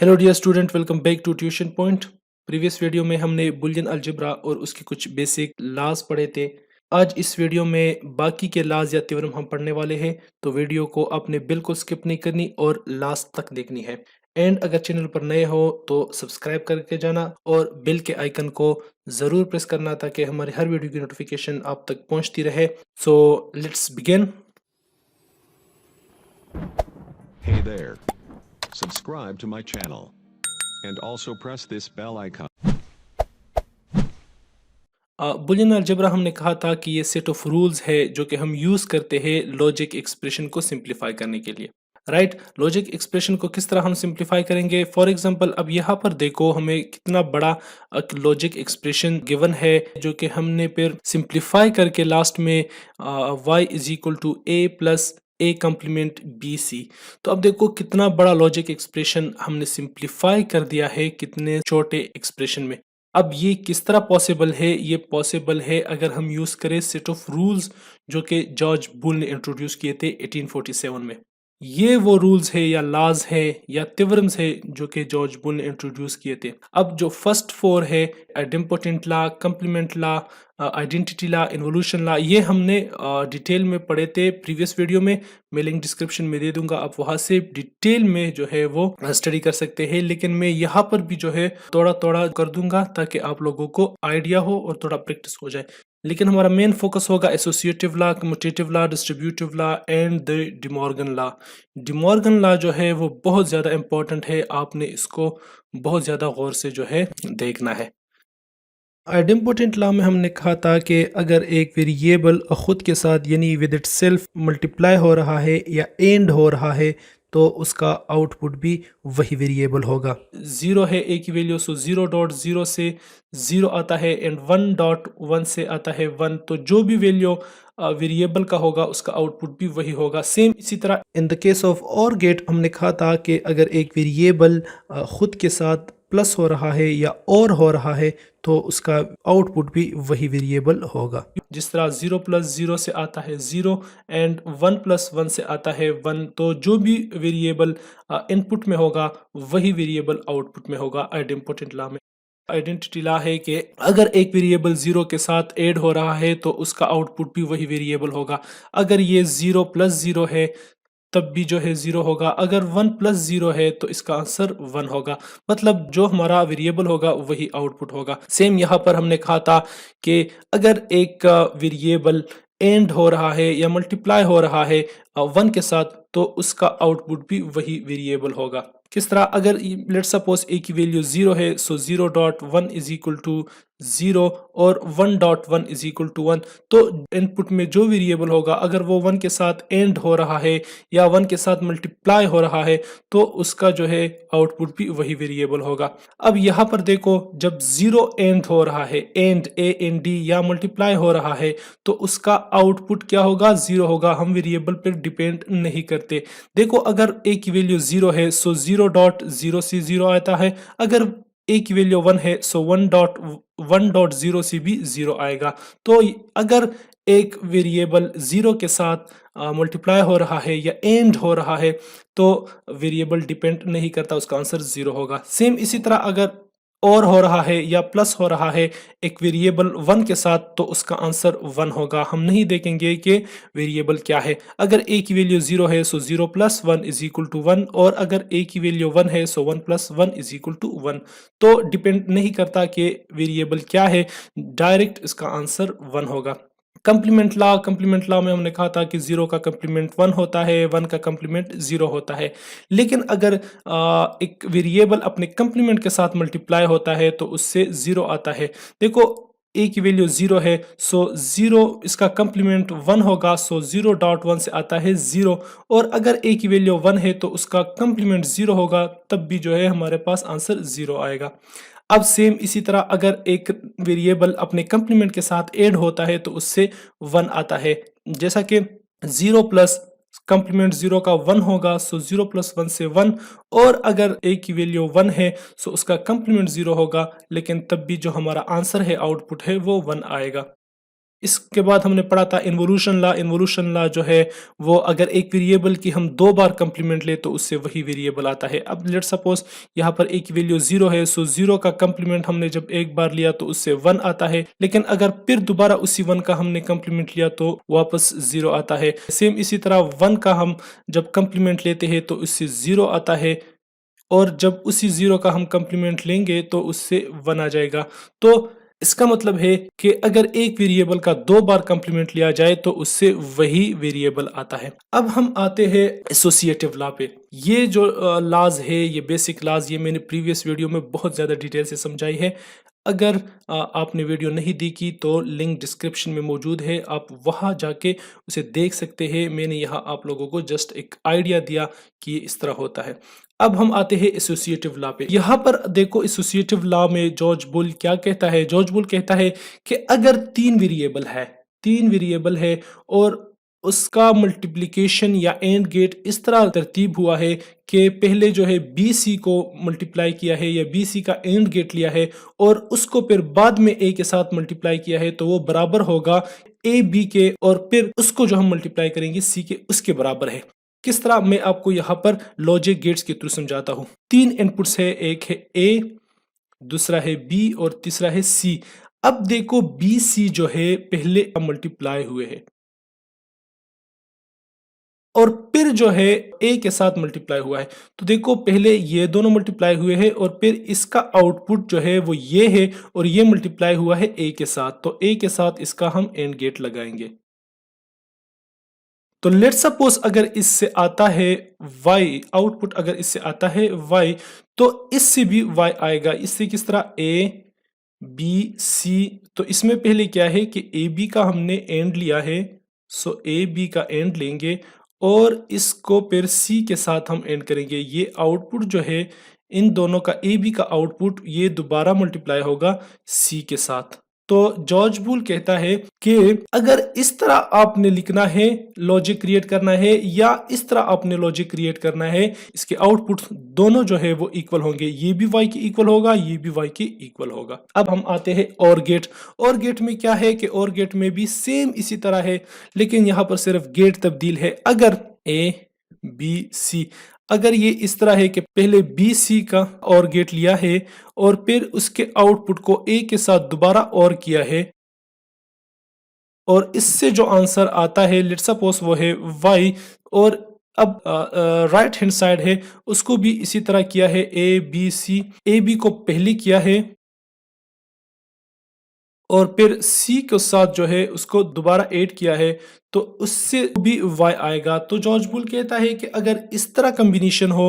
Hello dear student, welcome back to tuition point. Previous video में हमने Boolean algebra और उसके कुछ बेसिक लॉज पढ़े थे। आज इस वीडियो में बाकी के लॉज या थ्योरम हम पढ़ने वाले हैं, तो वीडियो को आपने बिल्कुल स्किप नहीं करनी और लास्ट तक देखनी है। एंड अगर चैनल पर नए हो तो सब्सक्राइब करके जाना और बेल के आइकन को ज़रूर प्रेस करना ताकि हमारे हर वीडियो की नोटिफिकेशन आप तक पहुंचती रहे। So let's begin. Hey there. Subscribe to my channel. And also press this bell icon. Boolean algebra हमने कहा था कि ये सेट ऑफ रूल्स है जो कि हम यूज़ करते हैं लॉजिक एक्सप्रेशन को सिंप्लीफाई करने के लिए। राइट, लॉजिक एक्सप्रेशन को किस तरह हम सिंप्लीफाई करेंगे? फॉर एग्जांपल अब यहाँ पर देखो हमें कितना बड़ा लॉजिक एक्सप्रेशन गिवन है जो कि हमने फिर सिंप्लीफाई करके लास्ट में y is equal to A plus A complement B C. तो अब देखो कितना बड़ा लॉजिक एक्सप्रेशन हमने सिंप्लीफाई कर दिया है कितने छोटे एक्सप्रेशन में। अब ये किस तरह पॉसिबल है? ये पॉसिबल है अगर हम यूज करें सेट ऑफ रूल्स जो कि जॉर्ज बुल ने इंट्रोड्यूस किए थे 1847 में। ये वो रूल्स है या लॉज है या थ्योरम्स है जो कि जॉर्ज बुल ने इंट्रोड्यूस किए थे। अब जो फर्स्ट फोर है, idempotent law, complement law, identity law, involution law, ये हमने डिटेल में पढ़े थे प्रीवियस वीडियो में। मैं लिंक डिस्क्रिप्शन में दे दूंगा, आप वहां से डिटेल में जो है वो स्टडी कर सकते हैं। लेकिन मैं यहाँ पर भी जो है थोड़ा थोड़ा कर दूंगा ताकि आप लोगों को आइडिया हो और थोड़ा प्रैक्टिस हो जाए। लेकिन हमारा मेन फोकस होगा associative law, commutative law, distributive law and the De Morgan law. De Morgan law जो है वो बहुत ज़्यादा इंपॉर्टेंट है, आपने इसको बहुत ज़्यादा गौर से जो है देखना है। आइडेम्पोटेंट लॉ में हमने कहा था कि अगर एक वेरिएबल खुद के साथ यानी विद इट सेल्फ मल्टीप्लाई हो रहा है या एंड हो रहा है तो उसका आउटपुट भी वही वेरिएबल होगा। ज़ीरो है ए की वैल्यू, सो 0.0 से 0 आता है एंड 1.1 से आता है 1। तो जो भी वैल्यू वेरिएबल का होगा उसका आउटपुट भी वही होगा। सेम इसी तरह इन द केस ऑफ और गेट हमने कहा था कि अगर एक वेरिएबल खुद के साथ प्लस हो रहा है या और हो रहा है तो उसका आउटपुट भी वही वेरिएबल होगा। जिस तरह 0 प्लस 0 से आता है 0 एंड 1 प्लस 1 से आता है 1। तो जो भी वेरिएबल इनपुट में होगा वही वेरिएबल आउटपुट में होगा आइडेम्पोटेंट लॉ में। आइडेंटिटी लॉ है कि अगर एक वेरिएबल 0 के साथ ऐड हो रहा है तो उसका आउटपुट भी वही वेरिएबल होगा। अगर ये 0 प्लस 0 है तब भी जो है 0 होगा। अगर 1 प्लस 0 है तो इसका आंसर 1 होगा। मतलब जो हमारा वेरिएबल होगा वही आउटपुट होगा। सेम यहाँ पर हमने कहा था कि अगर एक वेरिएबल एंड हो रहा है या मल्टीप्लाई हो रहा है 1 के साथ तो उसका आउटपुट भी वही वेरिएबल होगा। किस तरह? अगर लेट सपोज ए की वैल्यू 0 है, सो 0.1 इज इक्वल टू 0 और 1.1 इज इक्वल टू 1। तो इनपुट में जो वेरिएबल होगा अगर वो 1 के साथ एंड हो रहा है या 1 के साथ मल्टीप्लाई हो रहा है तो उसका जो है आउटपुट भी वही वेरिएबल होगा। अब यहाँ पर देखो जब 0 एंड हो रहा है, एंड ए एंड डी या मल्टीप्लाई हो रहा है तो उसका आउटपुट क्या होगा? 0 होगा। हम वेरिएबल पर डिपेंड नहीं करते। देखो अगर ए की वैल्यू 0 है सो 0.0 से 0 आता है। अगर ए की वैल्यू 1 है सो 1.0 से भी 0 आएगा। तो अगर एक वेरिएबल 0 के साथ मल्टीप्लाई हो रहा है या एंड हो रहा है तो वेरिएबल डिपेंड नहीं करता, उसका आंसर 0 होगा। सेम इसी तरह अगर और हो रहा है या प्लस हो रहा है एक वेरिएबल 1 के साथ तो उसका आंसर 1 होगा। हम नहीं देखेंगे कि वेरिएबल क्या है। अगर a की वैल्यू 0 है सो 0 प्लस 1 इज इक्वल टू 1 और अगर a की वैल्यू 1 है सो 1 प्लस 1 इज इक्वल टू 1। तो डिपेंड नहीं करता कि वेरिएबल क्या है, डायरेक्ट इसका आंसर 1 होगा। कंप्लीमेंट लॉ में हमने कहा था कि 0 का कंप्लीमेंट 1 होता है, 1 का कंप्लीमेंट 0 होता है। लेकिन अगर एक वेरिएबल अपने कंप्लीमेंट के साथ मल्टीप्लाई होता है तो उससे 0 आता है। देखो a की वैल्यू 0 है सो 0 इसका कंप्लीमेंट 1 होगा, सो 0.1 से आता है 0। और अगर a की वैल्यू 1 है तो उसका कंप्लीमेंट 0 होगा, तब भी जो है हमारे पास आंसर 0 आएगा। अब सेम इसी तरह अगर एक वेरिएबल अपने कंप्लीमेंट के साथ ऐड होता है तो उससे 1 आता है। जैसा कि 0 प्लस कंप्लीमेंट 0 का 1 होगा, सो 0 प्लस 1 से 1। और अगर a की वैल्यू 1 है सो उसका कंप्लीमेंट 0 होगा, लेकिन तब भी जो हमारा आंसर है, आउटपुट है, वो 1 आएगा। इसके बाद हमने पढ़ा था इन्वोल्यूशन लॉ जो है वो अगर एक वेरिएबल की हम 2 बार कंप्लीमेंट ले तो उससे वही वेरिएबल आता है। अब लेट्स सपोज यहाँ पर एक वैल्यू 0 है, सो 0 का कंप्लीमेंट हमने जब एक बार लिया तो उससे 1 आता है, लेकिन अगर फिर दोबारा उसी 1 का हमने कंप्लीमेंट लिया तो वापस 0 आता है। सेम इसी तरह 1 का हम जब कंप्लीमेंट लेते हैं तो उससे 0 आता है, और जब उसी 0 का हम कंप्लीमेंट लेंगे तो उससे 1 आ जाएगा। तो इसका मतलब है कि अगर एक वेरिएबल का 2 बार कंप्लीमेंट लिया जाए तो उससे वही वेरिएबल आता है। अब हम आते हैं एसोसिएटिव लॉ पे। ये जो लॉज है, ये बेसिक लॉज, ये मैंने प्रीवियस वीडियो में बहुत ज़्यादा डिटेल से समझाई है। अगर आपने वीडियो नहीं देखी तो लिंक डिस्क्रिप्शन में मौजूद है, आप वहां जाके उसे देख सकते हैं। मैंने यहाँ आप लोगों को जस्ट एक आइडिया दिया कि ये इस तरह होता है। अब हम आते हैं एसोसिएटिव लॉ पे। यहाँ पर देखो एसोसिएटिव लॉ में जॉर्ज बुल क्या कहता है। जॉर्ज बुल कहता है कि अगर तीन वेरिएबल है और उसका मल्टीप्लिकेशन या एंड गेट इस तरह तरतीब हुआ है कि पहले जो है बी सी को मल्टीप्लाई किया है या बी सी का एंड गेट लिया है और उसको फिर बाद में ए के साथ मल्टीप्लाई किया है, तो वो बराबर होगा ए बी के, और फिर उसको जो हम मल्टीप्लाई करेंगे सी के उसके बराबर है। किस तरह, मैं आपको यहाँ पर लॉजिक गेट्स के थ्रू समझाता हूँ। 3 इनपुट्स है, एक है ए, दूसरा है बी और तीसरा है सी। अब देखो बी सी जो है पहले मल्टीप्लाई हुए हैं और फिर जो है ए के साथ मल्टीप्लाई हुआ है। तो देखो पहले ये दोनों मल्टीप्लाई हुए हैं और फिर इसका आउटपुट जो है वो ये है और ये मल्टीप्लाई हुआ है ए के साथ, तो ए के साथ इसका हम एंड गेट लगाएंगे। तो लेट सपोज अगर इससे आता है y, आउटपुट अगर इससे आता है y, तो इससे भी y आएगा। इससे किस तरह, a b c, तो इसमें पहले क्या है कि ए बी का हमने एंड लिया है, सो ए बी का एंड लेंगे और इसको फिर सी के साथ हम एंड करेंगे। ये आउटपुट जो है इन दोनों का, ए बी का आउटपुट, ये दोबारा मल्टीप्लाई होगा सी के साथ। तो जॉर्ज बुल कहता है कि अगर इस तरह आपने लिखना है, लॉजिक क्रिएट करना है, या इस तरह आपने लॉजिक क्रिएट करना है, इसके आउटपुट दोनों जो है वो इक्वल होंगे। ये भी y के इक्वल होगा, ये भी y के इक्वल होगा। अब हम आते हैं और गेट। और गेट में क्या है कि और गेट में भी सेम इसी तरह है, लेकिन यहाँ पर सिर्फ गेट तब्दील है। अगर a b c, अगर ये इस तरह है कि पहले बी सी का और गेट लिया है और फिर उसके आउटपुट को ए के साथ दोबारा और किया है और इससे जो आंसर आता है लेट्स सपोज वो है y, और अब राइट हैंड साइड है उसको भी इसी तरह किया है, ए बी सी, ए बी को पहले किया है और फिर सी के साथ जो है उसको दोबारा ऐड किया है, तो उससे भी y आएगा। तो जॉर्ज बुल कहता है कि अगर इस तरह कम्बिनेशन हो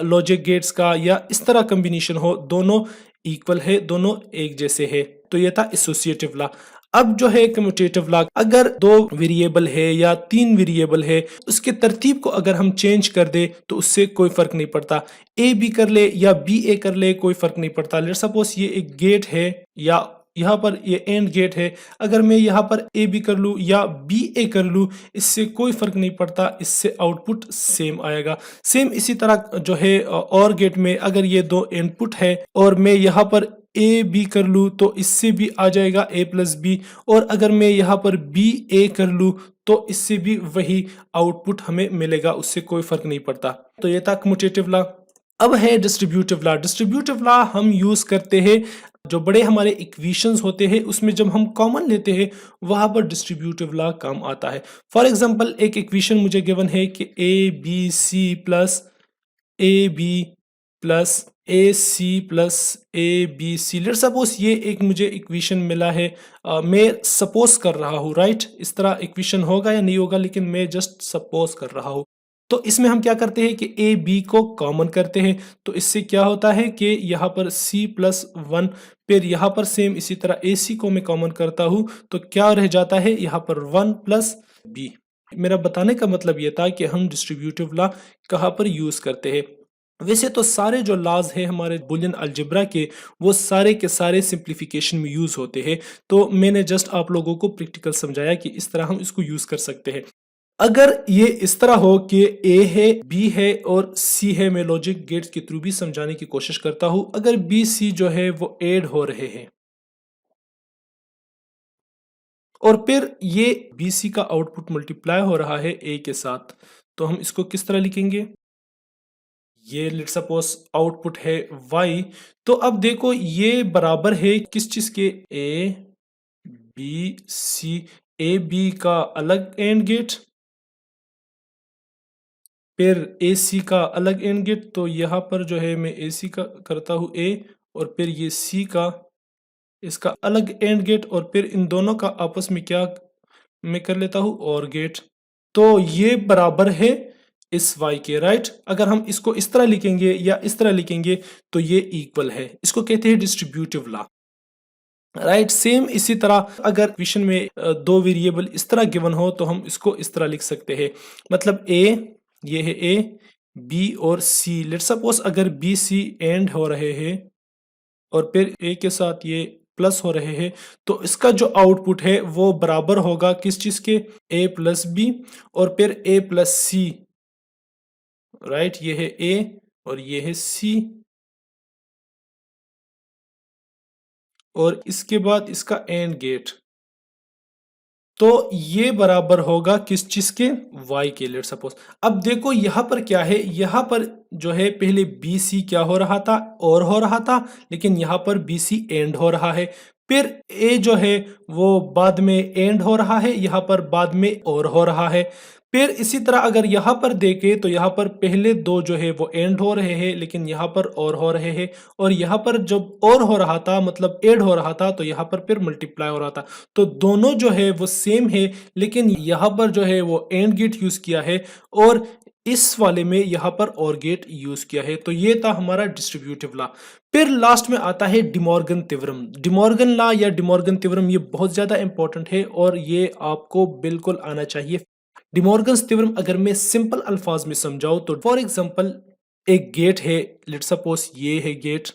लॉजिक गेट्स का, या इस तरह कम्बिनेशन हो, दोनों इक्वल है, दोनों एक जैसे है, तो ये था एसोसिएटिव लॉ। अब जो है कम्यूटेटिव लॉ, अगर 2 वेरिएबल है या 3 वेरिएबल है, उसके तरतीब को अगर हम चेंज कर दे तो उससे कोई फर्क नहीं पड़ता। ए बी कर ले या बी ए कर ले, कोई फर्क नहीं पड़ता। लेट्स सपोज ये एक गेट है या यहाँ पर ये एंड गेट है, अगर मैं यहाँ पर ए बी कर लूँ या बी ए कर लूँ, इससे कोई फर्क नहीं पड़ता, इससे आउटपुट सेम आएगा। सेम इसी तरह जो है और गेट में, अगर ये 2 इनपुट है और मैं यहाँ पर ए बी कर लूँ तो इससे भी आ जाएगा ए प्लस बी, और अगर मैं यहाँ पर बी ए कर लूँ तो इससे भी वही आउटपुट हमें मिलेगा, उससे कोई फर्क नहीं पड़ता। तो ये था कम्यूटेटिव लॉ। अब है डिस्ट्रीब्यूटिव लॉ। डिस्ट्रीब्यूटिव लॉ हम यूज करते हैं जो बड़े हमारे इक्वेशंस होते हैं उसमें जब हम कॉमन लेते हैं वहां पर डिस्ट्रीब्यूटिव लॉ काम आता है। फॉर एग्जांपल एक इक्वेशन मुझे गिवन है कि A B C plus A B plus A C plus A B C, let's suppose ये एक मुझे इक्वेशन मिला है। मैं सपोज कर रहा हूँ, राइट, इस तरह इक्वेशन होगा या नहीं होगा, लेकिन मैं जस्ट सपोज कर रहा हूँ। तो इसमें हम क्या करते हैं कि ए बी को कॉमन करते हैं, तो इससे क्या होता है कि यहाँ पर c प्लस 1, फिर यहाँ पर सेम इसी तरह ए सी को मैं कॉमन करता हूँ, तो क्या रह जाता है यहाँ पर 1 प्लस बी। मेरा बताने का मतलब ये था कि हम डिस्ट्रीब्यूटिव लॉ कहाँ पर यूज करते हैं। वैसे तो सारे जो लॉज है हमारे बुलियन अलजेब्रा के, वो सारे के सारे सिंप्लीफिकेशन में यूज होते हैं। तो मैंने जस्ट आप लोगों को प्रैक्टिकल समझाया कि इस तरह हम इसको यूज कर सकते हैं। अगर ये इस तरह हो कि ए है, बी है और सी है, मैं लॉजिक गेट्स के थ्रू भी समझाने की कोशिश करता हूं। अगर बी सी जो है वो ऐड हो रहे हैं, और फिर ये BC का आउटपुट मल्टीप्लाई हो रहा है A के साथ, तो हम इसको किस तरह लिखेंगे? ये लेट्स सपोज आउटपुट है Y, तो अब देखो ये बराबर है किस चीज के? A B C, A B का अलग एंड गेट, फिर AC का अलग एंड गेट, तो यहाँ पर जो है मैं AC का करता हूँ A, और फिर ये C का इसका अलग एंड गेट, और फिर इन दोनों का आपस में क्या मैं कर लेता हूँ? और गेट। तो ये बराबर है इस y के, राइट। अगर हम इसको इस तरह लिखेंगे या इस तरह लिखेंगे तो ये इक्वल है, इसको कहते हैं डिस्ट्रीब्यूटिव लॉ, राइट। सेम इसी तरह अगर इक्वेशन में दो वेरिएबल इस तरह गिवन हो तो हम इसको इस तरह लिख सकते हैं, मतलब a, ये है a, b और c। लेट्स सपोज अगर b c एंड हो रहे हैं और फिर a के साथ ये प्लस हो रहे हैं, तो इसका जो आउटपुट है वो बराबर होगा किस चीज के? a प्लस बी और फिर a प्लस सी, राइट। ये है a और ये है c, और इसके बाद इसका एंड गेट, तो ये बराबर होगा किस चीज के? y के, लेट सपोज। अब देखो यहां पर क्या है, यहां पर जो है पहले BC क्या हो रहा था? और हो रहा था, लेकिन यहां पर BC एंड हो रहा है। फिर A जो है वो बाद में एंड हो रहा है, यहां पर बाद में और हो रहा है। फिर इसी तरह अगर यहां पर देखें तो यहां पर पहले दो जो है वो एंड हो रहे हैं, लेकिन यहां पर और हो रहे हैं, और यहां पर जब और हो रहा था मतलब एड हो रहा था, तो यहां पर फिर मल्टीप्लाई हो रहा था। तो दोनों जो है वो सेम है, लेकिन यहां पर जो है वो एंड गेट यूज किया है और इस वाले में यहां पर और गेट यूज किया है। तो ये था हमारा डिस्ट्रीब्यूटिव लॉ। फिर लास्ट में आता है डिमॉर्गन थ्योरम। डिमॉर्गन लॉ या डिमॉर्गन थ्योरम ये बहुत ज्यादा इंपॉर्टेंट है और ये आपको बिल्कुल आना चाहिए। डिमॉर्गन थ्योरम अगर मैं सिंपल अल्फाज में समझाऊं तो फॉर एग्जांपल एक गेट है, लेट्स सपोज ये है गेट,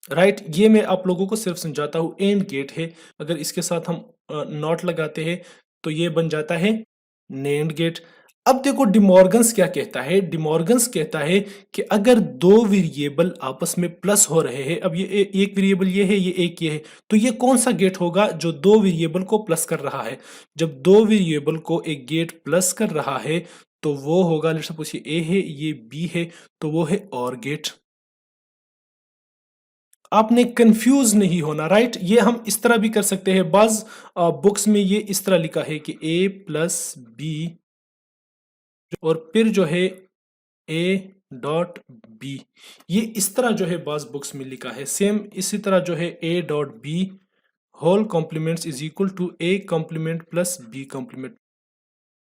राइट। ये मैं आप लोगों को सिर्फ समझाता हूँ, एंड गेट है। अगर इसके साथ हम नॉट लगाते हैं तो ये बन जाता है नेंड गेट। अब देखो डिमॉर्गन्स क्या कहता है, डिमॉर्गन्स कहता है कि अगर दो वेरिएबल आपस में प्लस हो रहे हैं, अब ये एक वेरिएबल ये है, ये एक ये है, तो ये कौन सा गेट होगा जो दो वेरिएबल को प्लस कर रहा है? जब दो वेरिएबल को एक गेट प्लस कर रहा है तो वो होगा, लेट्स सपोज ये ए है, ये बी है, तो वो है और गेट। आपने कंफ्यूज नहीं होना, राइट। ये हम इस तरह भी कर सकते हैं, बाज बुक्स में ये इस तरह लिखा है कि a प्लस बी और फिर जो है a डॉट बी, ये इस तरह जो है बाज बुक्स में लिखा है। सेम इसी तरह जो है a dot B whole complements is equal to a complement plus b complement.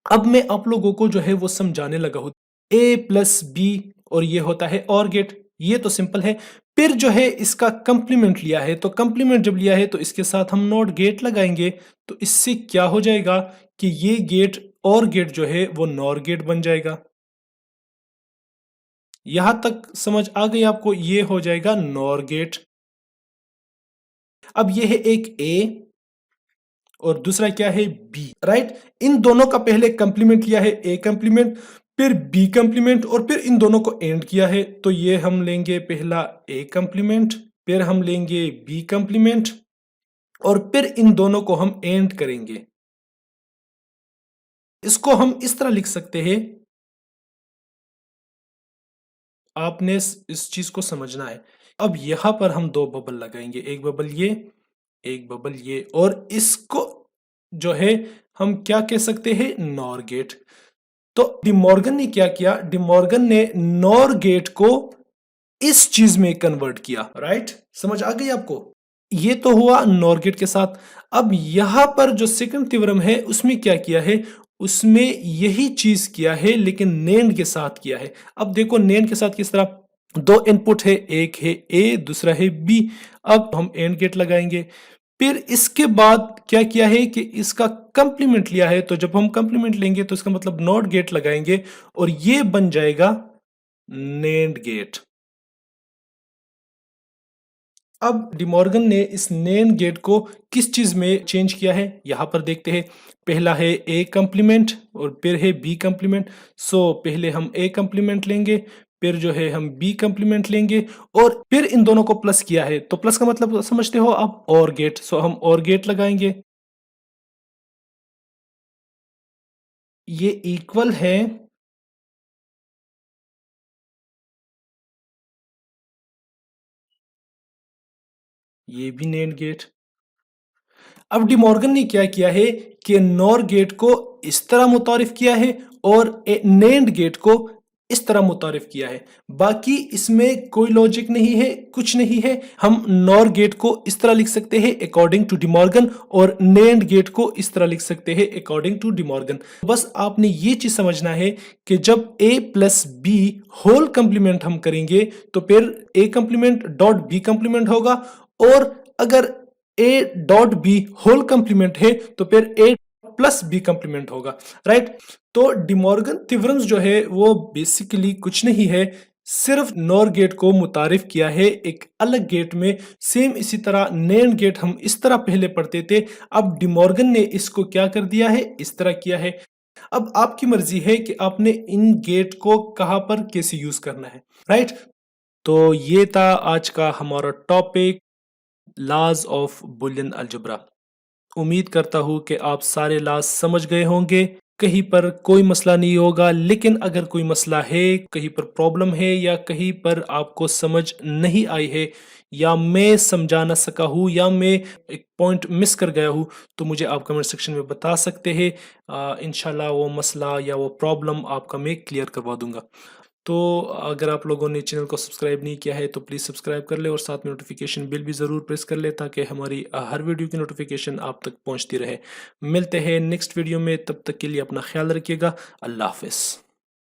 अब मैं आप लोगों को जो है वो समझाने लगा हूं, a प्लस बी और ये होता है और गेट, ये तो सिंपल है। फिर जो है इसका कंप्लीमेंट लिया है, तो कंप्लीमेंट जब लिया है तो इसके साथ हम नॉट गेट लगाएंगे, तो इससे क्या हो जाएगा कि ये गेट और गेट जो है वो नॉर गेट बन जाएगा। यहां तक समझ आ गई आपको? ये हो जाएगा नॉर गेट। अब ये है एक a और दूसरा क्या है b, राइट। इन दोनों का पहले कंप्लीमेंट लिया है, a कंप्लीमेंट, फिर b कंप्लीमेंट, और फिर इन दोनों को एंड किया है, तो ये हम लेंगे पहला a कंप्लीमेंट, फिर हम लेंगे b कंप्लीमेंट, और फिर इन दोनों को हम एंड करेंगे। इसको हम इस तरह लिख सकते हैं, आपने इस चीज को समझना है। अब यहां पर हम दो बबल लगाएंगे, एक बबल ये, एक बबल ये, और इसको जो है हम क्या कह सकते हैं? Nor gate. तो डिमॉर्गन ने क्या किया? डिमॉर्गन ने नॉर गेट को इस चीज में कन्वर्ट किया, राइट। समझ आ गई आपको? ये तो हुआ नॉर गेट के साथ। अब यहां पर जो सेकंड थ्योरम है उसमें क्या किया है? उसमें यही चीज किया है लेकिन नेंड के साथ किया है। अब देखो नेंड के साथ किस तरह, दो इनपुट है, एक है ए दूसरा है बी। अब हम एंड गेट लगाएंगे, फिर इसके बाद क्या किया है कि इसका कंप्लीमेंट लिया है, तो जब हम कंप्लीमेंट लेंगे तो इसका मतलब नॉट गेट लगाएंगे और ये बन जाएगा नेंड गेट। अब डिमॉर्गन ने इस नेंड गेट को किस चीज में चेंज किया है, यहां पर देखते हैं। पहला है ए कंप्लीमेंट और फिर है बी कंप्लीमेंट। सो पहले हम ए कंप्लीमेंट लेंगे, फिर जो है हम बी कंप्लीमेंट लेंगे, और फिर इन दोनों को प्लस किया है, तो प्लस का मतलब समझते हो आप? और गेट। सो हम और गेट लगाएंगे, ये इक्वल है ये भी नेंड गेट। अब डिमॉर्गन ने क्या किया है कि नॉर गेट को इस तरह मुतारिफ किया है और नेंड गेट को इस तरह मुतारिफ किया है। बाकी इसमें कोई लॉजिक नहीं है, कुछ नहीं है। हम नॉर गेट को इस तरह लिख सकते हैं अकॉर्डिंग टू डिमॉर्गन और नेंड गेट को इस तरह लिख सकते हैं अकॉर्डिंग टू डिमॉर्गन। बस आपने ये चीज समझना है कि जब a plus B whole complement हम करेंगे तो फिर a complement dot b complement होगा, और अगर a dot B whole complement है तो फिर a प्लस बी कंप्लीमेंट होगा, राइट। तो डिमॉर्गन थ्योरम्स जो है वो बेसिकली कुछ नहीं है, सिर्फ नॉर गेट को मुतारिफ किया है एक अलग गेट में। सेम इसी तरह नेंड गेट हम इस तरह पहले पढ़ते थे, अब डिमॉर्गन ने इसको क्या कर दिया है, इस तरह किया है। अब आपकी मर्जी है कि आपने इन गेट को कहां पर कैसे यूज करना है, राइट। तो ये था आज का हमारा topic, laws of Boolean algebra. उम्मीद करता हूं कि आप सारे लॉज समझ गए होंगे, कहीं पर कोई मसला नहीं होगा। लेकिन अगर कोई मसला है, कहीं पर प्रॉब्लम है, या कहीं पर आपको समझ नहीं आई है, या मैं समझा ना सका हूँ, या मैं एक पॉइंट मिस कर गया हूँ, तो मुझे आप कमेंट सेक्शन में बता सकते हैं। इंशाल्लाह वो मसला या वो प्रॉब्लम आपका मैं क्लियर करवा दूंगा। तो अगर आप लोगों ने चैनल को सब्सक्राइब नहीं किया है तो प्लीज़ सब्सक्राइब कर ले और साथ में नोटिफिकेशन बिल भी ज़रूर प्रेस कर ले, ताकि हमारी हर वीडियो की नोटिफिकेशन आप तक पहुंचती रहे। मिलते हैं नेक्स्ट वीडियो में, तब तक के लिए अपना ख्याल रखिएगा। अल्लाह हाफिज़।